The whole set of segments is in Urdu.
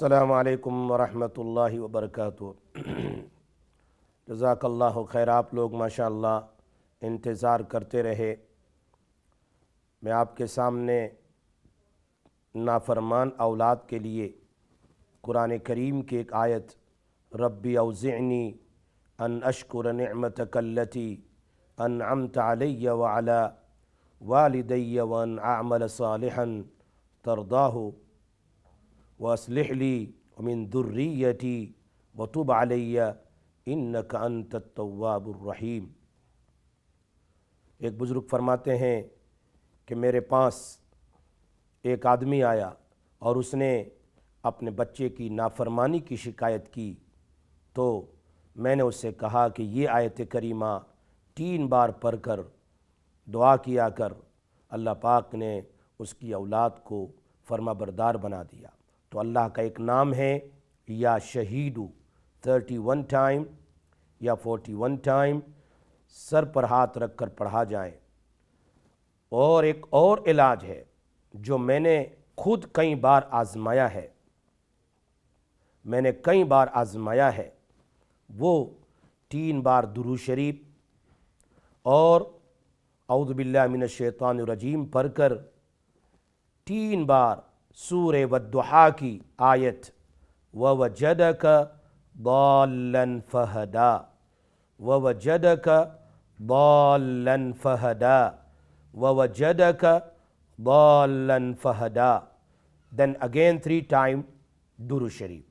السلام علیکم ورحمۃ اللہ وبرکاتہ۔ جزاک اللہ خیر۔ آپ لوگ ماشاءاللہ انتظار کرتے رہے۔ میں آپ کے سامنے نافرمان اولاد کے لیے قرآن کریم کی ایک آیت ربی اوزعنی ان اشکر نعمتک التی انعمت علی وعلی والدی وان اعمل صالحا ترضاہ واصلح لی ومن ذریتی وتب علی انک انت التواب الرحیم۔ ایک بزرگ فرماتے ہیں کہ میرے پاس ایک آدمی آیا اور اس نے اپنے بچے کی نافرمانی کی شکایت کی، تو میں نے اس سے کہا کہ یہ آیت کریمہ 3 بار پڑھ کر دعا کیا کر، اللہ پاک نے اس کی اولاد کو فرما بردار بنا دیا۔ تو اللہ کا ایک نام ہے یا شہیدو، 31 ٹائم یا 41 ٹائم سر پر ہاتھ رکھ کر پڑھا جائے۔ اور ایک اور علاج ہے جو میں نے خود کئی بار آزمایا ہے، وہ 3 بار درود شریف اور اعوذ باللہ من الشیطان الرجیم پڑھ کر 3 بار سورہ والضحیٰ کی آیت ووجدک ضالا فہدا، ووجدک ضالا فہدا، ووجدک ضالا فہدا، then again 3 times درود شریف،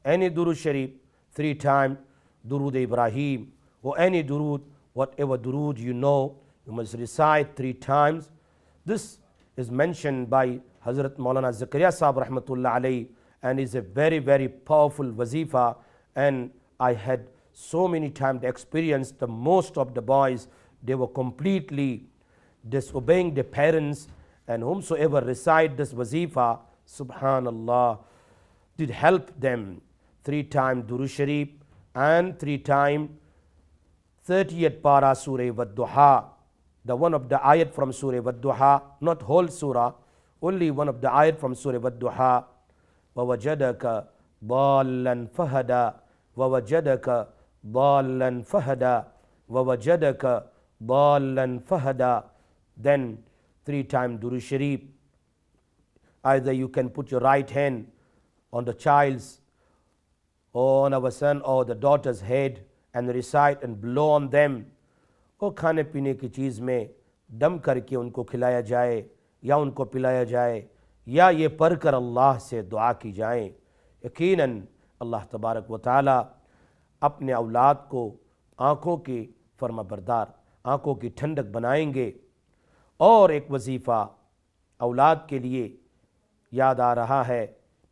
any درود شریف 3 times، درود ابراہیم or any درود، whatever درود you know, you must recite 3 times. This is mentioned by Hazrat Maulana Zakaria Sahab Rahmatullah alayhi, and is a very, very powerful wazifa. And I had so many times experienced the most of the boys, they were completely disobeying their parents, and whomsoever recite this wazifa, subhanallah, did help them 3 times Durud Sharif and 3 times 30th para Surah Wadduha, the one of the ayat from Surah Wadduha, not whole surah, only one of the ayat from Surah Wadduha. وَوَجَدَكَ ضَالًّا فَهَدَى وَوَجَدَكَ ضَالًّا فَهَدَى وَوَجَدَكَ ضَالًّا فَهَدَى. Then 3 times Durud Sharif. Either you can put your right hand on the child's or on our son or the daughter's head and recite and blow on them. اور کھانے پینے کی چیز میں دم کر کے ان کو کھلایا جائے یا ان کو پلایا جائے، یا یہ پڑھ کر اللہ سے دعا کی جائیں۔ یقیناً اللہ تبارک و تعالی اپنے اولاد کو آنکھوں کی فرما بردار، آنکھوں کی ٹھنڈک بنائیں گے۔ اور ایک وظیفہ اولاد کے لیے یاد آ رہا ہے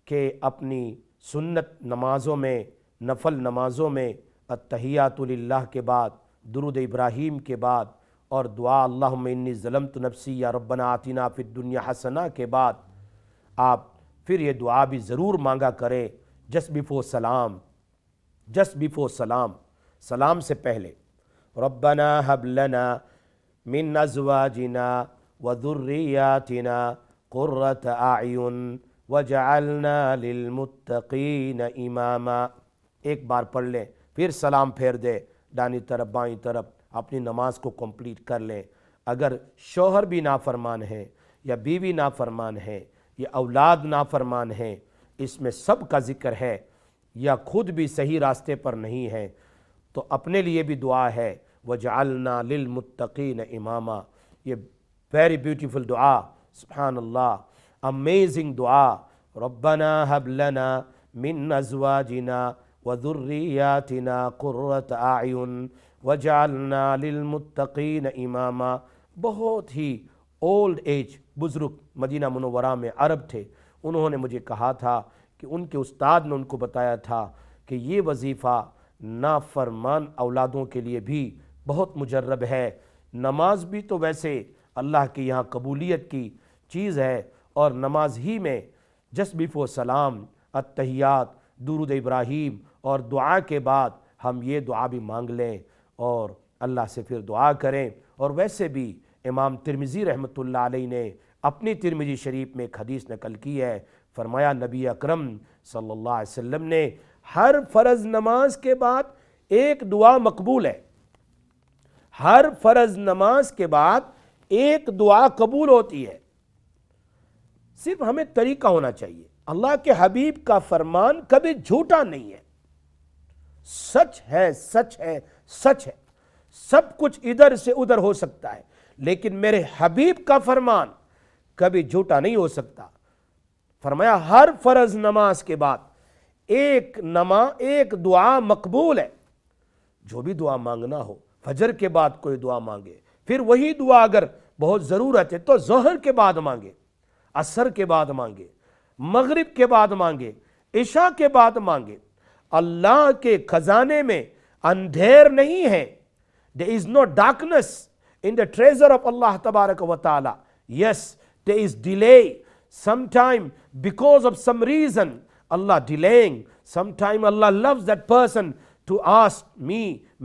کہ اپنی سنت نمازوں میں، نفل نمازوں میں التحیات للہ کے بعد، درود ابراہیم کے بعد اور دعا اللہم انی ظلمت نفسی یا ربنا آتنا فی الدنیا حسنہ کے بعد آپ پھر یہ دعا بھی ضرور مانگا کریں جسٹ بیفور سلام، سلام سے پہلے، ربنا ہب لنا من ازواجنا وذریاتنا قرۃ اعین وجعلنا للمتقین اماما۔ ایک بار پڑھ لیں، پھر سلام پھیر دے، دائیں طرف بائیں طرف، اپنی نماز کو کمپلیٹ کر لیں۔ اگر شوہر بھی نافرمان ہے یا بیوی نافرمان ہے یا اولاد نافرمان ہیں، اس میں سب کا ذکر ہے، یا خود بھی صحیح راستے پر نہیں ہے، تو اپنے لیے بھی دعا ہے وَجَعَلْنَا لِلْمُتَّقِينَ إِمَامًا۔ یہ ویری بیوٹیفل دعا، سبحان اللہ، امیزنگ دعا، ربنا هب لنا من ازواجنا وذریاتنا قرۃ اعین وجعلنا للمتقین اماما۔ بہت ہی اولڈ ایج بزرگ مدینہ منورہ میں عرب تھے، انہوں نے مجھے کہا تھا کہ ان کے استاد نے ان کو بتایا تھا کہ یہ وظیفہ نافرمان اولادوں کے لیے بھی بہت مجرب ہے۔ نماز بھی تو ویسے اللہ کے یہاں قبولیت کی چیز ہے، اور نماز ہی میں جسٹ بیفور سلام، التحیات، درود ابراہیم اور دعا کے بعد ہم یہ دعا بھی مانگ لیں اور اللہ سے پھر دعا کریں۔ اور ویسے بھی امام ترمذی رحمۃ اللہ علیہ نے اپنی ترمذی شریف میں ایک حدیث نقل کی ہے، فرمایا نبی اکرم صلی اللہ علیہ وسلم نے ہر فرض نماز کے بعد ایک دعا مقبول ہے، ہر فرض نماز کے بعد ایک دعا قبول ہوتی ہے، صرف ہمیں طریقہ ہونا چاہیے۔ اللہ کے حبیب کا فرمان کبھی جھوٹا نہیں ہے، سچ ہے، سچ ہے، سچ ہے۔ سب کچھ ادھر سے ادھر ہو سکتا ہے، لیکن میرے حبیب کا فرمان کبھی جھوٹا نہیں ہو سکتا۔ فرمایا ہر فرض نماز کے بعد ایک دعا مقبول ہے، جو بھی دعا مانگنا ہو، فجر کے بعد کوئی دعا مانگے، پھر وہی دعا اگر بہت ضرورت ہے تو ظہر کے بعد مانگے، عصر کے بعد مانگے، مغرب کے بعد مانگے، عشاء کے بعد مانگے۔ اللہ کے خزانے میں اندھیر نہیں ہے، there is no darkness in the treasure of Allah tabaraka wa ta'ala. Yes, there is delay sometime because of some reason Allah delaying. Sometime Allah loves that person to ask me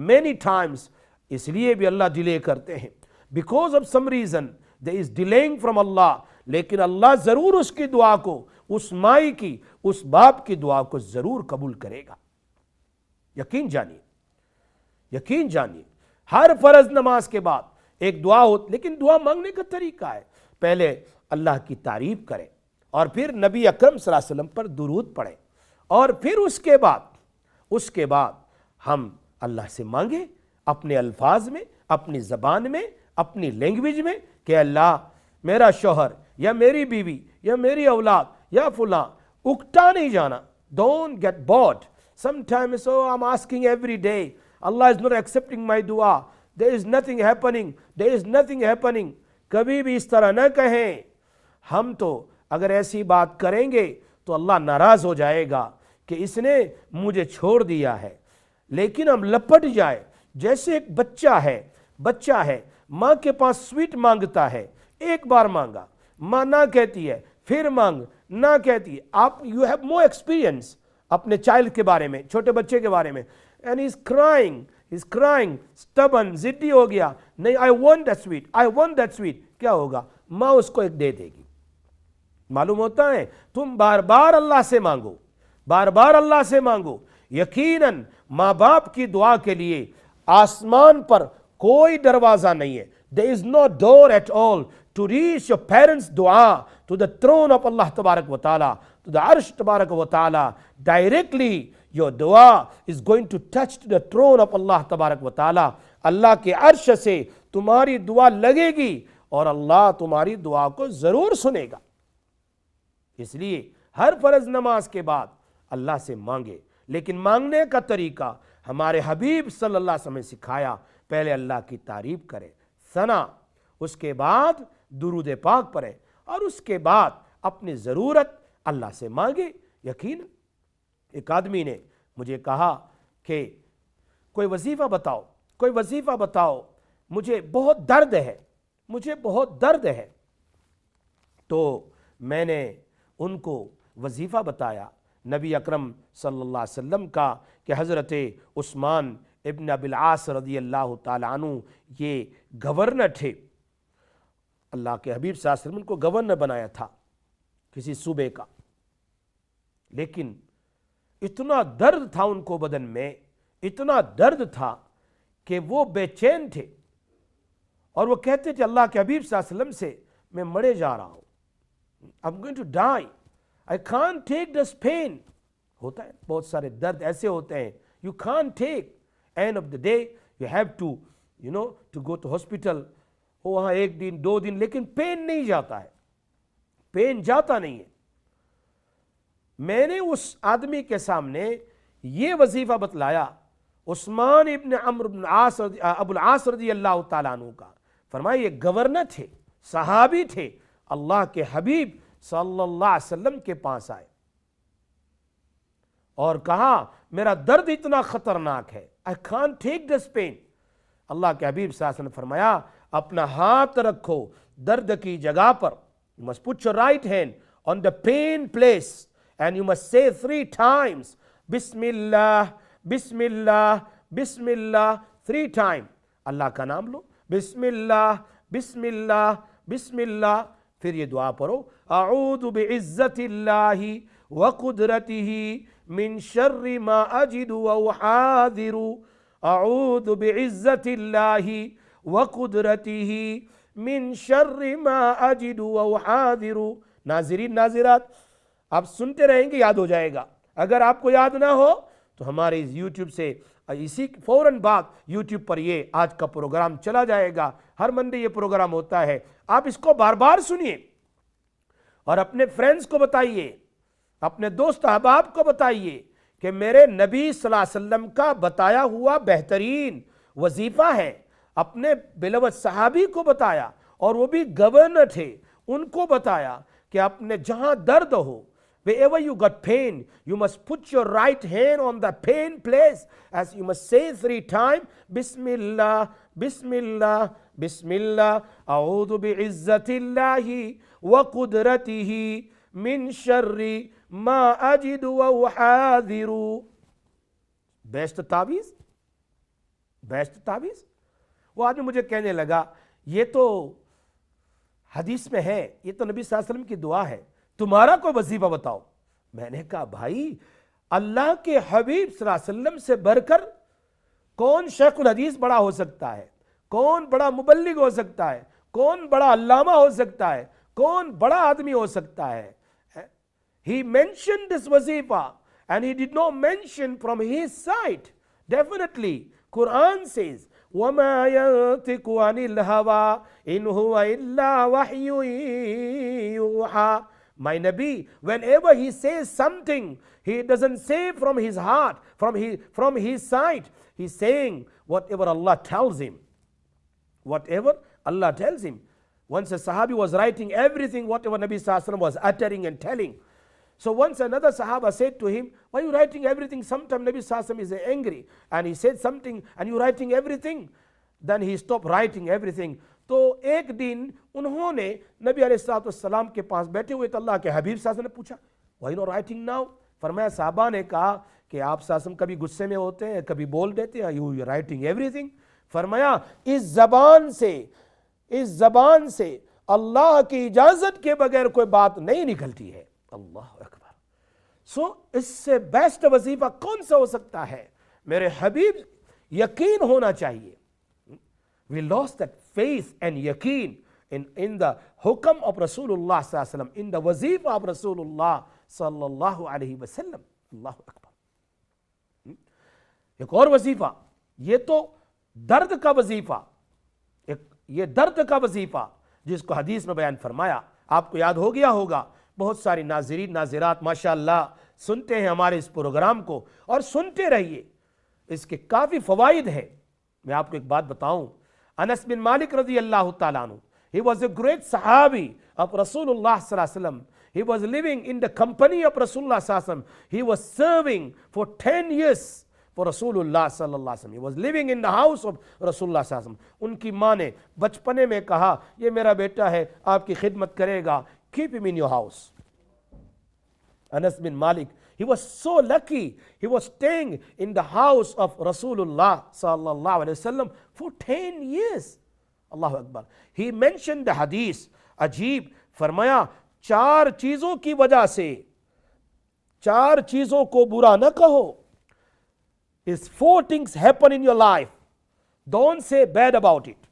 many times, اس لیے بھی اللہ ڈیلے کرتے ہیں، because of some reason there is delaying from Allah، لیکن اللہ ضرور اس کی دعا کو، اس مائی کی، اس باپ کی دعا کو ضرور قبول کرے گا۔ یقین جانیے، یقین جانیے، ہر فرض نماز کے بعد ایک دعا ہو، لیکن دعا مانگنے کا طریقہ ہے، پہلے اللہ کی تعریف کرے اور پھر نبی اکرم صلی اللہ علیہ وسلم پر درود پڑھے، اور پھر اس کے بعد ہم اللہ سے مانگے اپنے الفاظ میں، اپنی زبان میں، اپنی لینگویج میں، کہ اللہ میرا شوہر یا میری بیوی یا میری اولاد یا فلاں اکتا نہیں جانا۔ Don't get bored. Sometimes I'm asking every day, Allah is not accepting my dua. There is nothing happening. There is nothing happening. کبھی بھی اس طرح نہ کہیں۔ ہم تو اگر ایسی بات کریں گے تو اللہ ناراض ہو جائے گا کہ اس نے مجھے چھوڑ دیا ہے۔ لیکن ہم لپٹ جائے، جیسے ایک بچہ ہے، ماں کے پاس سویٹ مانگتا ہے، ایک بار مانگا، ماں نہ کہتی ہے، پھر مانگ، نہ کہتی ہے۔ آپ یو ہیو مور ایکسپیرینس اپنے چائلڈ کے بارے میں، چھوٹے بچے کے بارے میں، اینڈ ہی از کرائنگ سٹبن، ضدی ہو گیا، نہیں آئی وانٹ دیٹ سویٹ، کیا ہوگا؟ ماں اس کو ایک دے دے گی۔ معلوم ہوتا ہے تم بار بار اللہ سے مانگو، بار بار اللہ سے مانگو۔ یقیناً ماں باپ کی دعا کے لیے آسمان پر کوئی دروازہ نہیں ہے۔ There is no door at all to reach your parents' dua to the throne of Allah tabarak wa ta'ala, to the arsh tabarak wa ta'ala. Directly your dua is going to touch to the throne of Allah tabarak wa ta'ala. اللہ کے عرش سے تمہاری دعا لگے گی اور اللہ تمہاری دعا کو ضرور سنے گا۔ اس لیے ہر فرض نماز کے بعد اللہ سے مانگے، لیکن مانگنے کا طریقہ ہمارے حبیب صلی اللہ علیہ وسلم نے سکھایا۔ پہلے اللہ کی تعریف کرے، ثنا، اس کے بعد درود پاک پڑھے، اور اس کے بعد اپنی ضرورت اللہ سے مانگے۔ یقین ایک آدمی نے مجھے کہا کہ کوئی وظیفہ بتاؤ، مجھے بہت درد ہے، تو میں نے ان کو وظیفہ بتایا نبی اکرم صلی اللہ علیہ وسلم کا، کہ حضرت عثمان ابن ابی العاص رضی اللہ تعالیٰ عنہ یہ گورنر تھے، اللہ کے حبیب صلی اللہ علیہ وسلم ان کو گورنر بنایا تھا کسی صوبے کا، لیکن اتنا درد تھا ان کو بدن میں، اتنا درد تھا کہ وہ بے چین تھے، اور وہ کہتے تھے اللہ کے حبیب صلی اللہ علیہ وسلم سے، میں مرے جا رہا ہوں، I'm going to die, I can't take this pain۔ ہوتا ہے بہت سارے درد ایسے ہوتے ہیں you can't take، end of the day you have to to go to hospital، وہاں ایک دن 2 دن، لیکن پین نہیں جاتا ہے، پین جاتا نہیں ہے۔ میں نے اس آدمی کے سامنے یہ وظیفہ بتلایا، عثمان ابن عمرو بن ابو العاص رضی اللہ تعالیٰ عنہ کا، فرمایا یہ گورنر تھے، صحابی تھے، اللہ کے حبیب صلی اللہ علیہ وسلم کے پاس آئے اور کہا میرا درد اتنا خطرناک ہے، I can't take this pain۔ اللہ کے حبیب صلی اللہ علیہ وسلم نے فرمایا اپنا ہاتھ رکھو درد کی جگہ پر، you must put your right hand on the pain place and you must say 3 times بسم اللہ بسم اللہ بسم اللہ 3 times، اللہ کا نام لو، بسم اللہ بسم اللہ بسم اللہ، پھر یہ دعا پڑھو اعوذ بعزت اللہ وقدرته من شر ما أجد وأحاذر أعوذ بعزة الله وقدرته من شر ما أجد وأحاذر. ناظرین ناظرات، آپ سنتے رہیں گے، یاد ہو جائے گا. اگر آپ کو یاد نہ ہو تو ہمارے یوٹیوب سے اسی فوراً بعد یوٹیوب پر یہ آج کا پروگرام چلا جائے گا. ہر منڈے یہ پروگرام ہوتا ہے. آپ اس کو بار بار سنیے اور اپنے فرینڈز کو بتائیے، اپنے دوست احباب کو بتائیے کہ میرے نبی صلی اللہ علیہ وسلم کا بتایا ہوا بہترین وظیفہ ہے. اپنے بلوت صحابی کو بتایا، اور وہ بھی گورنر تھے، ان کو بتایا کہ اپنے جہاں درد ہو، wherever you got pain, you must put your right hand on the pain place, as you must say 3 times, Bismillah, Bismillah, Bismillah, A'udhu bi'izzatillahi wa qudratihi min sharri ma ajidu wa uhadhiru. Best تعویذ، بیسٹ تعویذ. وہ آدمی مجھے کہنے لگا یہ تو حدیث میں ہے، یہ تو نبی صلی اللہ علیہ وسلم کی دعا ہے، تمہارا کوئی وظیفہ بتاؤ. میں نے کہا بھائی، اللہ کے حبیب صلی اللہ علیہ وسلم سے بڑھ کر کون شیخ الحدیث بڑا ہو سکتا ہے؟ کون بڑا مبلغ ہو سکتا ہے؟ کون بڑا علامہ ہو سکتا ہے؟ کون بڑا آدمی ہو سکتا ہے؟ He mentioned this wazifa and he did not mention from his side. Definitely, Quran says, وَمَا يَنْتِقُ عَنِ الْهَوَىٰ إِنْ هُوَ إِلَّا وَحْيٌ يُوحَىٰ. My Nabi, whenever he says something, he doesn't say from his heart, from his side. He's saying whatever Allah tells him. Whatever Allah tells him. Once a Sahabi was writing everything, whatever Nabi Sallallahu Alaihi Wasallam was uttering and telling. So once another Sahaba said to him, why are you writing everything? Sometimes Nabi Sallallahu Alaihi Wasallam is angry and he said something and you writing everything. Then he stopped writing everything. تو ایک دن انہوں نے نبی علیہ السلام کے پاس بیٹھے ہوئے تو اللہ کے حبیب صلی اللہ علیہ وسلم نے پوچھا why not writing now؟ فرمایا صحابہ نے کہا کہ آپ صلی اللہ علیہ وسلم کبھی غصے میں ہوتے ہیں، کبھی بول دیتے ہیں، you writing everything. فرمایا اس زبان سے اللہ کی اجازت کے بغیر کوئی بات نہیں نکلتی ہے. اللہ اکبر. سو اس سے بیسٹ وظیفہ کون سا ہو سکتا ہے؟ میرے حبیب یقین ہونا چاہیے. We lost that faith and yaqeen in the hukam of Rasulullah sallallahu alaihi wasallam, in the wazifa of Rasulullah sallallahu alaihi wasallam. Allahu akbar. ایک اور وظیفہ، یہ تو درد کا وظیفہ، یہ درد کا وظیفہ جس کو حدیث میں بیان فرمایا. آپ کو یاد ہو گیا ہوگا. بہت ساری ناظرین ناظرات ماشاءاللہ سنتے ہیں ہمارے اس پروگرام کو، اور سنتے رہیے، اس کے کافی فوائد ہیں. میں آپ کو ایک بات بتاؤں. انس بن مالک رضی اللہ تعالیٰ عنہ, he was a great sahabi of Rasulullah sallallahu alaihi wasallam. He was living in the company of Rasulullah sallallahu alaihi wasallam. He was serving for 10 years for Rasulullah sallallahu alaihi wasallam. He was living in the house of Rasulullah sallallahu alaihi wasallam. ان کی ماں نے بچپنے میں کہا یہ میرا بیٹا ہے آپ کی خدمت کرے گا, keep him in your house. Anas bin Malik, he was so lucky. He was staying in the house of Rasulullah sallallahu alaihi wasallam for 10 years. Allahu Akbar. He mentioned the hadith. عجیب فرمایا 4 چیزوں کی وجہ سے 4 چیزوں کو برا نہ کہو. If 4 things happen in your life, don't say bad about it.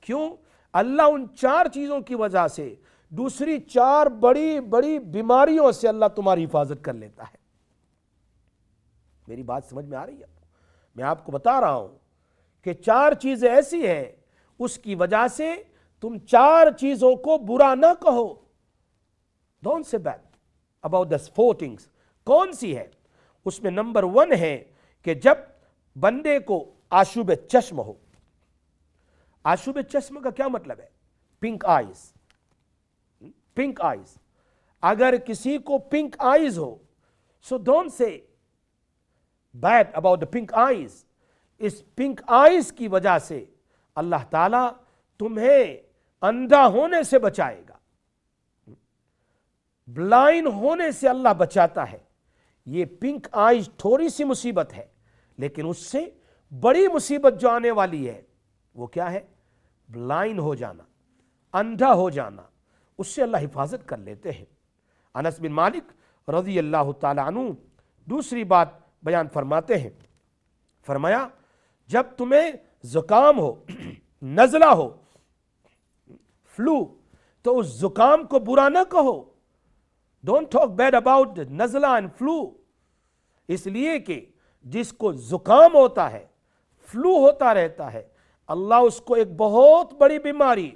کیوں؟ اللہ ان 4 چیزوں کی وجہ سے دوسری 4 بڑی بڑی بیماریوں سے اللہ تمہاری حفاظت کر لیتا ہے. میری بات سمجھ میں آ رہی ہے؟ میں آپ کو بتا رہا ہوں کہ 4 چیزیں ایسی ہیں اس کی وجہ سے تم 4 چیزوں کو برا نہ کہو. Don't say bad about the 4 things. کون سی ہے؟ اس میں نمبر 1 ہے کہ جب بندے کو آشوب چشم ہو. آشوب چشم کا کیا مطلب ہے؟ Pink eyes. Pink eyes. اگر کسی کو پنک آئیز ہو, so don't say bad about the pink eyes. اس پنک آئیز کی وجہ سے اللہ تعالیٰ تمہیں اندھا ہونے سے بچائے گا. بلائنڈ ہونے سے اللہ بچاتا ہے. یہ پنک آئیز تھوڑی سی مصیبت ہے, لیکن اس سے بڑی مصیبت جو آنے والی ہے وہ کیا ہے؟ بلائنڈ ہو جانا, اندھا ہو جانا. اس سے اللہ حفاظت کر لیتے ہیں. انس بن مالک رضی اللہ تعالیٰ عنہ دوسری بات بیان فرماتے ہیں، فرمایا جب تمہیں زکام ہو، نزلہ ہو، فلو، تو اس زکام کو برا نہ کہو. ڈونٹ ٹاک بیڈ اباؤٹ نزلہ اینڈ فلو، اس لیے کہ جس کو زکام ہوتا ہے، فلو ہوتا رہتا ہے، اللہ اس کو ایک بہت بڑی بیماری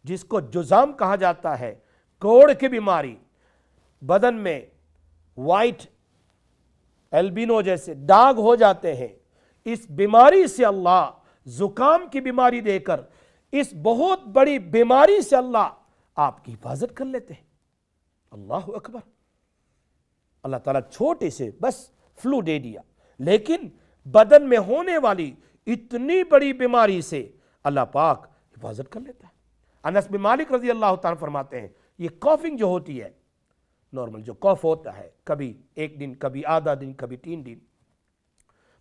جس کو جزام کہا جاتا ہے، کوڑ کی بیماری، بدن میں وائٹ البینو جیسے داغ ہو جاتے ہیں، اس بیماری سے اللہ زکام کی بیماری دے کر اس بہت بڑی بیماری سے اللہ آپ کی حفاظت کر لیتے ہیں. اللہ اکبر. اللہ تعالیٰ چھوٹے سے بس فلو دے دیا، لیکن بدن میں ہونے والی اتنی بڑی بیماری سے اللہ پاک حفاظت کر لیتا ہے. انس بن مالک رضی اللہ تعالیٰ فرماتے ہیں یہ کافنگ جو ہوتی ہے، نارمل جو کاف ہوتا ہے، کبھی ایک دن، کبھی آدھا دن، کبھی 3 دن،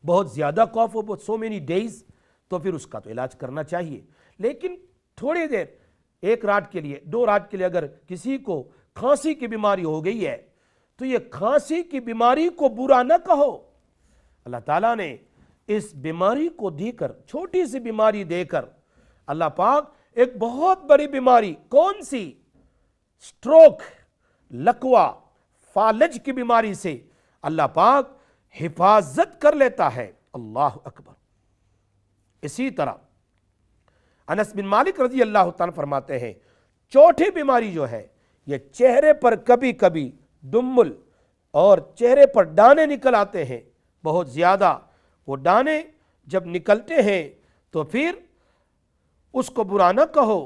بہت زیادہ کاف ہو، سو مینی ڈیز، تو پھر اس کا تو علاج کرنا چاہیے. لیکن تھوڑی دیر، 1 رات کے لیے، 2 رات کے لیے اگر کسی کو کھانسی کی بیماری ہو گئی ہے تو یہ کھانسی کی بیماری کو برا نہ کہو. اللہ تعالیٰ نے اس بیماری کو دے کر، چھوٹی سی بیماری دے کر، اللہ پاک ایک بہت بڑی بیماری، کون سی؟ سٹروک، لکوا، فالج کی بیماری سے اللہ پاک حفاظت کر لیتا ہے. اللہ اکبر. اسی طرح انس بن مالک رضی اللہ تعالیٰ فرماتے ہیں چوتھی بیماری جو ہے، یہ چہرے پر کبھی کبھی دمل اور چہرے پر دانے نکل آتے ہیں بہت زیادہ. وہ دانے جب نکلتے ہیں تو پھر اس کو برا نہ کہو،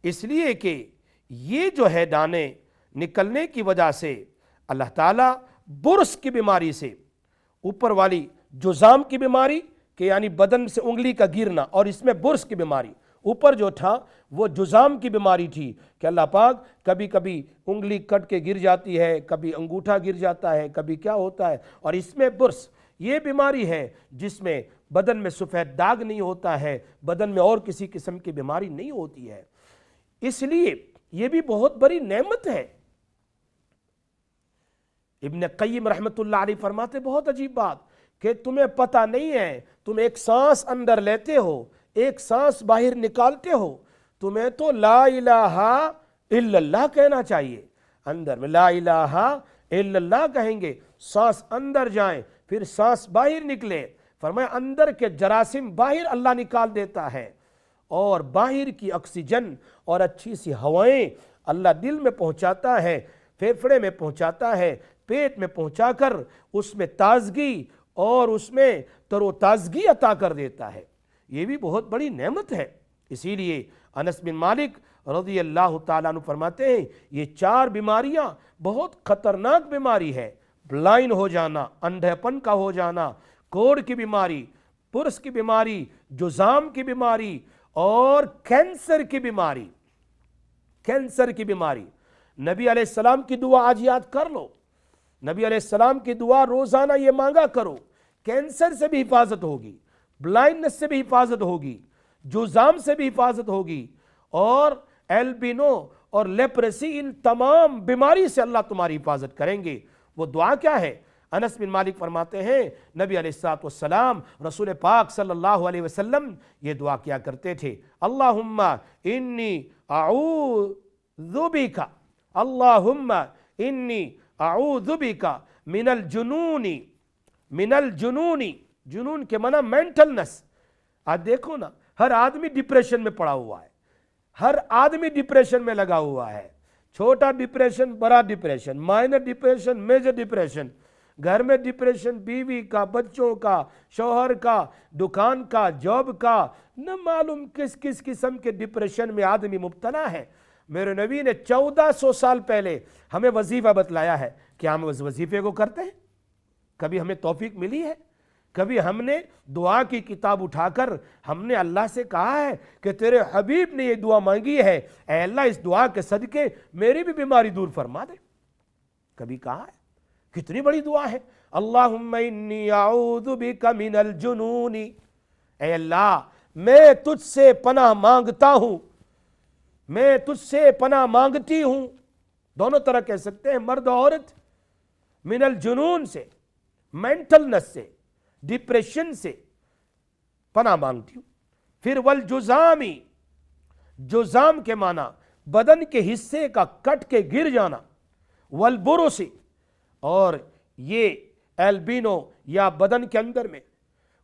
اس لیے کہ یہ جو ہے دانے نکلنے کی وجہ سے اللہ تعالیٰ برس کی بیماری سے، اوپر والی جزام کی بیماری کہ یعنی بدن سے انگلی کا گرنا، اور اس میں برس کی بیماری، اوپر جو تھا وہ جزام کی بیماری تھی کہ اللہ پاک کبھی کبھی انگلی کٹ کے گر جاتی ہے، کبھی انگوٹھا گر جاتا ہے، کبھی کیا ہوتا ہے، اور اس میں برس، یہ بیماری ہے جس میں بدن میں سفید داغ نہیں ہوتا ہے، بدن میں اور کسی قسم کی بیماری نہیں ہوتی ہے. اس لیے یہ بھی بہت بڑی نعمت ہے. ابن قیم رحمت اللہ علیہ فرماتے بہت عجیب بات کہ تمہیں پتہ نہیں ہے، تم ایک سانس اندر لیتے ہو، ایک سانس باہر نکالتے ہو، تمہیں تو لا الہ الا اللہ کہنا چاہیے. اندر میں لا الہ الا اللہ کہیں گے، سانس اندر جائیں پھر سانس باہر نکلے. فرمایا اندر کے جراثیم باہر اللہ نکال دیتا ہے، اور باہر کی آکسیجن اور اچھی سی ہوائیں اللہ دل میں پہنچاتا ہے، پھیپھڑے میں پہنچاتا ہے، پیٹ میں پہنچا کر اس میں تازگی اور اس میں تر و تازگی عطا کر دیتا ہے. یہ بھی بہت بڑی نعمت ہے. اسی لیے انس بن مالک رضی اللہ تعالیٰ عنہ فرماتے ہیں یہ 4 بیماریاں بہت خطرناک بیماری ہے. بلائنڈ ہو جانا، اندھے پن کا ہو جانا، کوڑ کی بیماری، پرس کی بیماری، جزام کی بیماری، اور کینسر کی بیماری. کینسر کی بیماری، نبی علیہ السلام کی دعا آج یاد کر لو، نبی علیہ السلام کی دعا روزانہ یہ مانگا کرو. کینسر سے بھی حفاظت ہوگی، بلائنڈنس سے بھی حفاظت ہوگی، جزام سے بھی حفاظت ہوگی، اور البینو اور لیپریسی، ان تمام بیماری سے اللہ تمہاری حفاظت کریں گے. وہ دعا کیا ہے؟ انس بن مالک فرماتے ہیں نبی علیہ السلام رسول پاک صلی اللہ علیہ وسلم یہ دعا کیا کرتے تھے، اللہم انی اعوذ بک، اللہم انی اعوذ بک من الجنون، من الجنون، جنون کے معنی مینٹلنس. آج دیکھو نا، ہر آدمی ڈپریشن میں پڑا ہوا ہے، ہر آدمی ڈپریشن میں لگا ہوا ہے. چھوٹا ڈپریشن، بڑا depression, minor depression, major depression, گھر میں ڈپریشن، بیوی کا، بچوں کا، شوہر کا، دکان کا، جاب کا، نہ معلوم کس کس قسم کے ڈپریشن میں آدمی مبتلا ہے. میرے نبی نے 1400 سال پہلے ہمیں وظیفہ بتلایا ہے. کیا ہم اس وظیفے کو کرتے ہیں؟ کبھی ہمیں توفیق ملی ہے؟ کبھی ہم نے دعا کی کتاب اٹھا کر ہم نے اللہ سے کہا ہے کہ تیرے حبیب نے یہ دعا مانگی ہے، اے اللہ اس دعا کے صدقے میری بھی بیماری دور فرما دے؟ کبھی کہا ہے؟ کتنی بڑی دعا ہے. اللہم انی اعوذ بک من الجنون، اے اللہ میں تجھ سے پناہ مانگتا ہوں، میں تجھ سے پناہ مانگتی ہوں. دونوں طرح کہہ سکتے ہیں، مرد و عورت. من الجنون سے، مینٹلنس سے، ڈپریشن سے پناہ مانگتی ہوں۔ پھر والجزامی، جزام کے معنی بدن کے حصے کا کٹ کے گر جانا، والبرسی، اور یہ البینو یا بدن کے اندر میں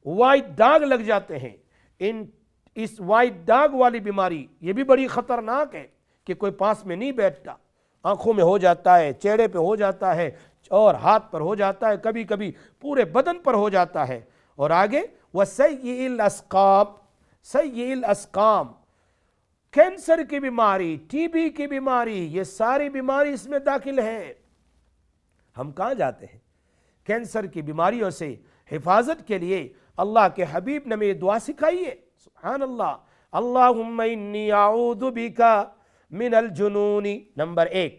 وائٹ داغ لگ جاتے ہیں، اس وائٹ داغ والی بیماری یہ بھی بڑی خطرناک ہے کہ کوئی پاس میں نہیں بیٹھتا، آنکھوں میں ہو جاتا ہے، چہرے پہ ہو جاتا ہے، اور ہاتھ پر ہو جاتا ہے، کبھی کبھی پورے بدن پر ہو جاتا ہے۔ اور آگے وَسَيِّئِ الْأَسْقَامِ، سیئ الاسقام، کینسر کی بیماری، ٹی بی کی بیماری، یہ ساری بیماری اس میں داخل ہے۔ ہم کہاں جاتے ہیں؟ کینسر کی بیماریوں سے حفاظت کے لیے اللہ کے حبیب نے ہمیں دعا سکھائی ہے، سبحان اللہ، اللہم انی اعوذ بک من الجنون نمبر 1،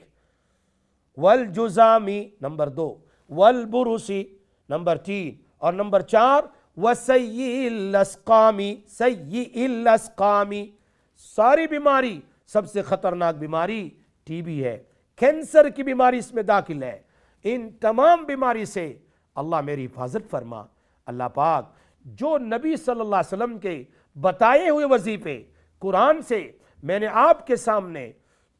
والجزامی نمبر 2، والبرسی نمبر 3، اور نمبر 4 وسیئ الاسقامی، سیئ الاسقامی۔ ساری بیماری، سب سے خطرناک بیماری ٹی بی ہے، کینسر کی بیماری اس میں داخل ہے۔ ان تمام بیماری سے اللہ میری حفاظت فرما۔ اللہ پاک جو نبی صلی اللہ علیہ وسلم کے بتائے ہوئے وظیفے قرآن سے میں نے آپ کے سامنے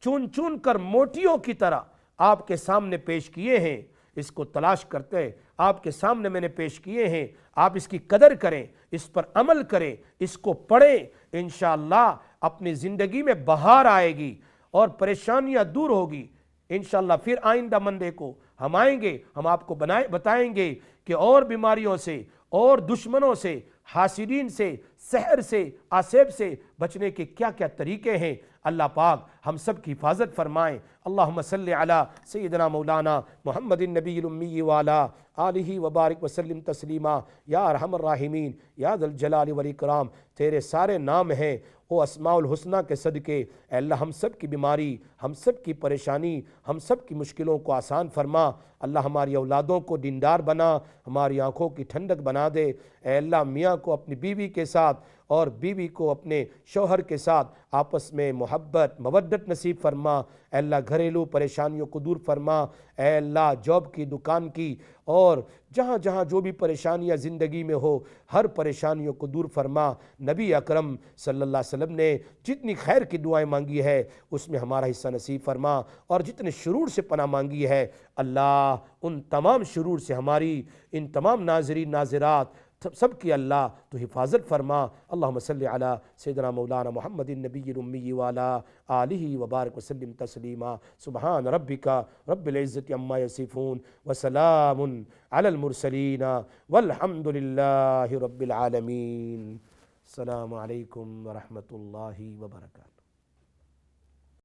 چون چون کر موٹیوں کی طرح آپ کے سامنے پیش کیے ہیں، اس کو تلاش کرتے آپ کے سامنے میں نے پیش کیے ہیں، آپ اس کی قدر کریں، اس پر عمل کریں، اس کو پڑھیں، انشاءاللہ اپنی زندگی میں بہار آئے گی اور پریشانیاں دور ہوگی۔ انشاءاللہ پھر آئندہ منڈے کو ہم آئیں گے، ہم آپ کو بتائیں گے کہ اور بیماریوں سے اور دشمنوں سے، حاسدین سے، سحر سے، آسیب سے بچنے کے کیا کیا طریقے ہیں۔ اللہ پاک ہم سب کی حفاظت فرمائیں۔ اللہم صلی علی سیدنا مولانا محمد النبی الامی وعلا آلہ وبارک وسلم تسلیما۔ یا ارحم الراحمین، یا ذا الجلال والاکرام، تیرے سارے نام ہیں، وہ اسماء الحسنہ کے صدقے اے اللہ ہم سب کی بیماری، ہم سب کی پریشانی، ہم سب کی مشکلوں کو آسان فرما۔ اللہ ہماری اولادوں کو دیندار بنا، ہماری آنکھوں کی ٹھنڈک بنا دے۔ اے اللہ میاں کو اپنی بیوی کے ساتھ اور بیوی کو اپنے شوہر کے ساتھ آپس میں محبت مودت نصیب فرما۔ اے اللہ گھریلو پریشانیوں کو دور فرما۔ اے اللہ جاب کی، دکان کی، اور جہاں جہاں جو بھی پریشانیاں زندگی میں ہو ہر پریشانیوں کو دور فرما۔ نبی اکرم صلی اللہ علیہ وسلم نے جتنی خیر کی دعائیں مانگی ہے اس میں ہمارا حصہ نصیب فرما، اور جتنے شرور سے پناہ مانگی ہے اللہ ان تمام شرور سے ہماری، ان تمام ناظرین ناظرات سب کی اللہ تو حفاظت فرما۔ اللہم صلی علی سیدنا مولانا محمد النبی الامی وعلا آلہ وبارک وسلم تسلیما۔ سبحان ربک رب العزت عما یصفون، وسلام علی المرسلین، والحمد للہ رب العالمین۔ السلام علیکم ورحمۃ اللہ وبرکاتہ۔